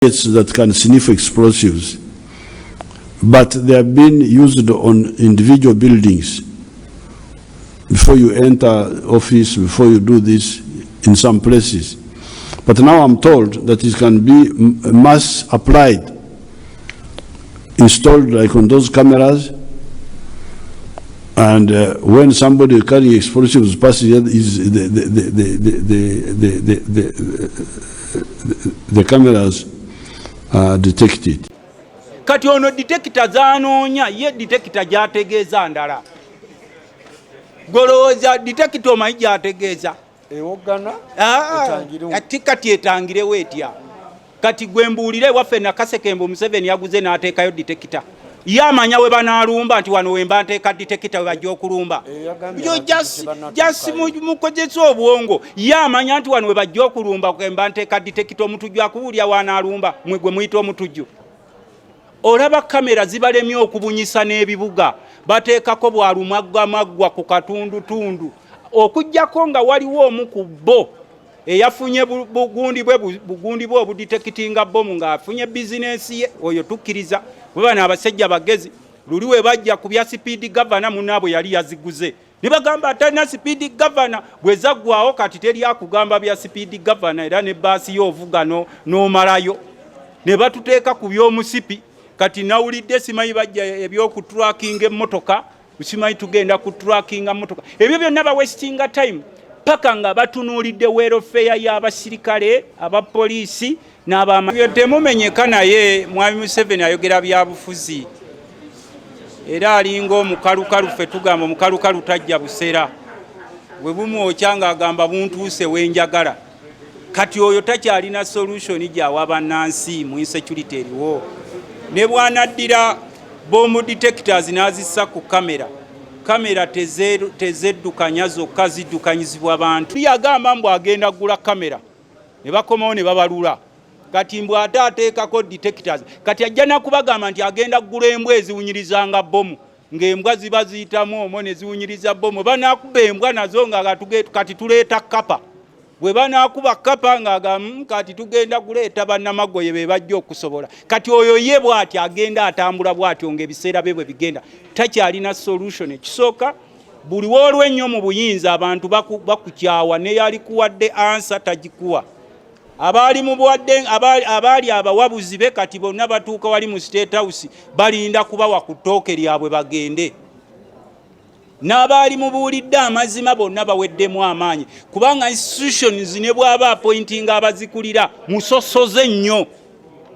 that can sniff explosives, but they have been used on individual buildings. Before you enter office, before you do this in some places. But now I'm told that it can be mass applied, installed like on those cameras, and when somebody carrying explosives passes, the cameras detect it. Kati ono detector zanoonya ye detector gyategeeza ndala. Golowooza detector omanyi gyategeeza. Ewogana ati kati etangirewo etya. Kati gwe mbuulire waffe Nakasekembo Museveni yaguze n'ateekayo detector. Ye amanya we banaalumba nti wano we mba nteeka detector we bajja okulumba. Yo just mukozesa obwongo. Ye amanya nti wano we bajja okulumba we mba nteeka detector omutujju akuwulya wanaalumba mwe gwe muyita omutujju. Olaba kamera zibalemye okubunyisa n'ebibuga bateekako bwalumagwa ku katundutundu okujjako nga waliwo omu ku bo eyafunye bugundi bwe obudetekitinga bomu ng'afunye bizinesi ye oyo tukkiriza bwe bano abasajja bagezi luli we bajja ku bya sipiidi gavana munaabwe yali yaziguze ne bagamba atalina sipiidi gavana bwe zaggwawo kati teri akugamba bya sipiidi gavana era ne baasi y'ovuga n'omalayo ne batuteeka ku by'omusipi. Kati nawulidde simanyi bajja ebyokutracking emmotoka simanyi tugenda kutrackinga mmotoka ebyo byonna bawestinga time paka nga batunuulidde welfare y'abasirikale abapoliisi n'abamabyo temumenyeka naye mwami Museveni ayogera byabufuzi era alinga omukalukalu ffe tugamba omukalukalu tajja busera bwe bumwokya ng'agamba buntuuse wenjagala kati oyo takyalina solution gy'awa bannansi mu insecurity eriwo. Ne bwanaddira bomb detectors n'azissa ku kamera tezeddukanya zokka ziddukanyizibwa abantu. Yagamba mbu agenda gula kamera ne bakomawo ne babalula kati mbu ate ateekako detectors kati ajja nakubagamba nti agenda gula embwa eziwunyirizanga bomu ng'embwa ziba ziyitamu omwo ne ziwunyiriza bomu banaakuba embwa nazo nga kati tuleeta kapa bwe banaakuba kapa ng'agamba kati tugenda kuleeta bannamagoye be bajja okusobola kati oyo ye bw'ati agenda atambula bw'atyo ng'ebiseera bye bwe bigenda takyalina solution. Ekisooka buli w'olwennyo mu buyinza abantu bakukyawa ne yali kuwadde ansa tagikuwa abaali abawabuzi be kati bonna batuuka wali mu State House balinda kubawa ku ttooke lyabwe bagende n'abaali mubuulidde amazima bonna baweddemu amaanyi kubanga institutions ne bw'aba appointinga abazikulira musosoze nnyo.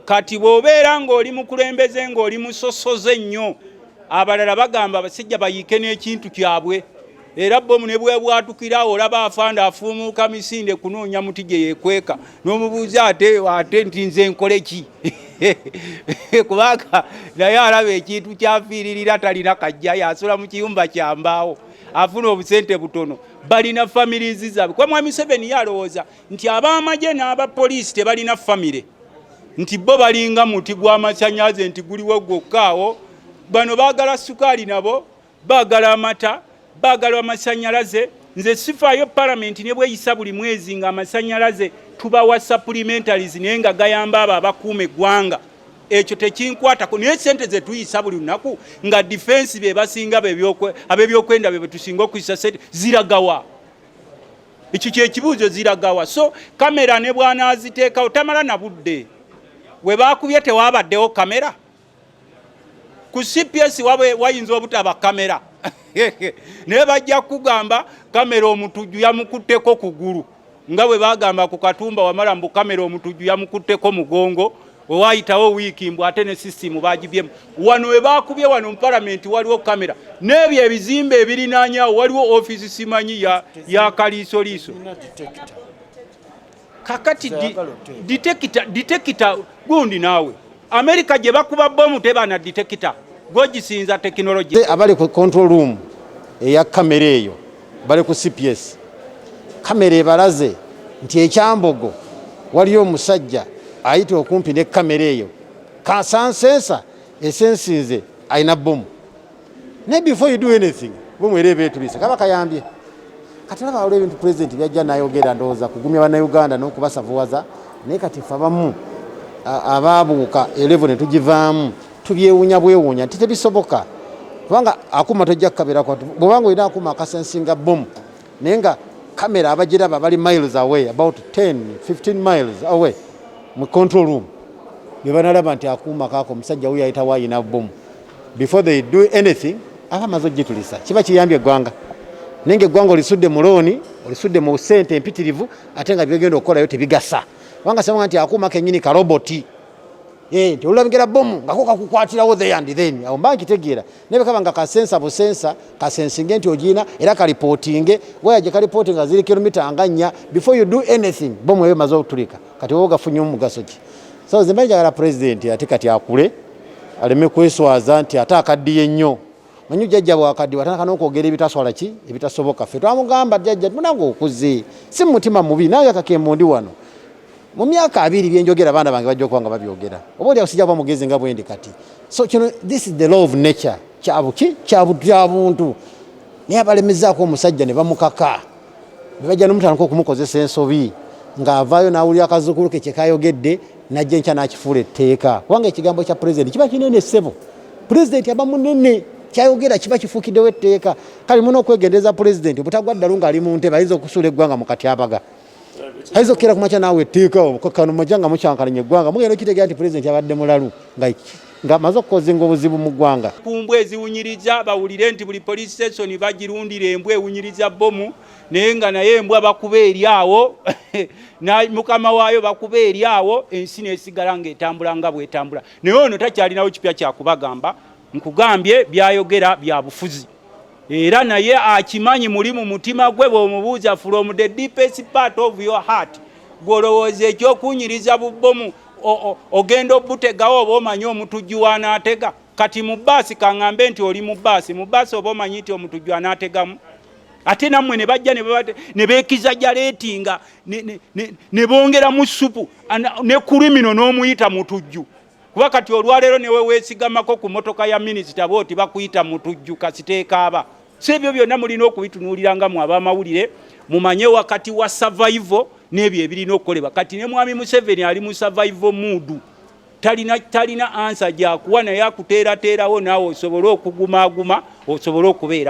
Kati bw'obeera ng'oli mukulembeze ng'oli musosoze nnyo abalala bagamba abasajja bayiike n'ekintu kyabwe era bomu ne bwebwatukira olaba afanda afuumuuka misinde kunoonya muti gye yeekweka n'omubuuza ate nti nze nkole ki kubanga naye alaba ekintu kyafiiririra talina kajja yasula mu kiyumba kyambaawo afuna obusente butono balina families zaabwe. Kwa mwami Museveni yalowooza nti ab'amagye n'abapoliisi tebalina famire nti bo balinga muti gw'amasannyalaze nti guliwo gwokkaawo. Bano baagala sukaali nabo baagala amata baagala amasannyalaze. Nze sifaayo palamenti ne bweyisa buli mwezi nga amasannyalaze tubawa supplementaries naye nga gayamba abo abakuuma eggwanga ekyo tekinkwatako naye sente ze tuyisa buli lunaku nga defense be basinga ab'ebyokwenda be tusinga okuyisa sente ziragawa ekyo kyekibuuzo ziragawa. So kamera ne bw'anaaziteekawo tamala na budde we baakubye tewabaddewo kamera ku CPS wayinza obutaba kamera naye bajja kugamba kamera omutujju yamukutteko kugulu nga bwe bagamba ku Katumba Wamala mbu kamera omutujju yamukutteko mugongo owayitawo wiiki mbu ate ne system bagibyemu. Wano we baakubye wano mu palamenti waliwo kamera n'ebyo ebizimbe ebirinaanyawo waliwo office simanyi ya kaliisoliiso. Kakati detector gundi naawe America gye bakuba bomu tebana detector gogisinza technology. Abali ku control room eya kamera eyo bali ku CPS kamera ebalaze nti ekyambogo waliyo omusajja ayita okumpi ne kamera eyo kasansensa esensinze ayina bomu ne before you do anything bomu erebe etulisa kaba kayambye kati laba olwo ebintu president byajja nayogera ndowooza kugumya bannayuganda n'okubasavuwaza naye kati fe abamu ababuuka 11 tugivaamu tubyewuunya bwewuunya nti tebisoboka kubanga akuuma tojja kukabeerako bwobanga olina akuuma akasensinga bomu naye nga kamera abagiraba bali miles away about 10-15 miles away mu control room ne banalaba nti akuuma kaako omusajja wuyo ayitawo ayina bomu before they do anything aba amaze ogitulisa kiba kiyambye eggwanga naye nga eggwanga olisudde mu looni olisudde mu ssente empitirivu ate nga byogenda okukolayo tebigasa kubanga sabanga nti akuuma kennyini karoboti nti olulabikira bomu nga ko kakukwatirawo there and then awo mba nkitegeera naye bwe kaba nga kasensa busensa kasensinge nti ogiina era kalipootinge waya gye kalipootinga ziri kilomita nga 4 before you do anything bomu eyo emaze okutulika kati wowe gafunye omugaso ki so nze mba njagala pulezidenti ate kati akule aleme kweswaza nti ate akaddiye nnyo manyi jjajja bwakaddiwa atandika n'okwogera ebitaswala ki ebitasoboka ffe twamugamba jjajja munange okuze si mutima mubi nange kakembo ndi wano mu myaka 2 byenjogera abaana bange bajja okuba nga babyogera oba oli akusijja kuba mugezi nga bwendi kati so kino this is the law of nature kyabuntu naye abalemezaako omusajja ne bamukaka ne bajja n'omutandika okumukozesa ensobi ng'avaayo n'awulira akazuukulu ke kyekayogedde najja enkya n'akifuula etteeka kubanga ekigambo kya pulezidenti kiba kinene ssebo pulezidenti aba munene kyayogera kiba kifuukiddewo etteeka kale muna okwegendereza pulezidenti obutagwa ddalu ng'ali mu ntebe ayinza okusuula eggwanga mu katyabaga ayinza okukeera ku makya naawe etteeka kano majja nga mukyankalanya eggwanga mugenda okitegeera nti pulezidenti abadde mulalu nga amaze okukozenga obuzibu mu ggwanga kumbwa eziwunyiriza bawulire nti buli police station bagirundira embwa ewunyiriza bomu naye nga naye embwa bakuba eri awo mukama waayo bakuba eri awo ensi nesigala ng'etambula nga bwetambula naye ono takyalinawo kipya kyakubagamba nkugambye byayogera bya bufuzi era naye akimanyi muli mu mutima gwe bw'omubuuza from the deepest part of your heart gwolowooza ekyokunyiriza bubbomu ogenda obutegawo oba omanyi omutujju anaatega kati mu bbaasi kaŋŋambe nti oli mu bbaasi oba omanyi nti omutujju anaategamu ate nammwe ne bajja ne beekiza jaleetinga ne bongeramu supu ne kulimino n'omuyita mutujju kuba kati olwaleero newe weesigamako ku motoka ya minisita booti bakuyita mutujju kasiteekaaba si ebyo byonna mulina okubitunuuliranga mu ab'amawulire mumanye wakati wa survival n'ebyo ebirina okukolebwa kati ne mwami Museveni ali mu survival mood talina ansa gyakuwa naye akuteerateerawo naawe osobole okugumaaguma osobole okubeera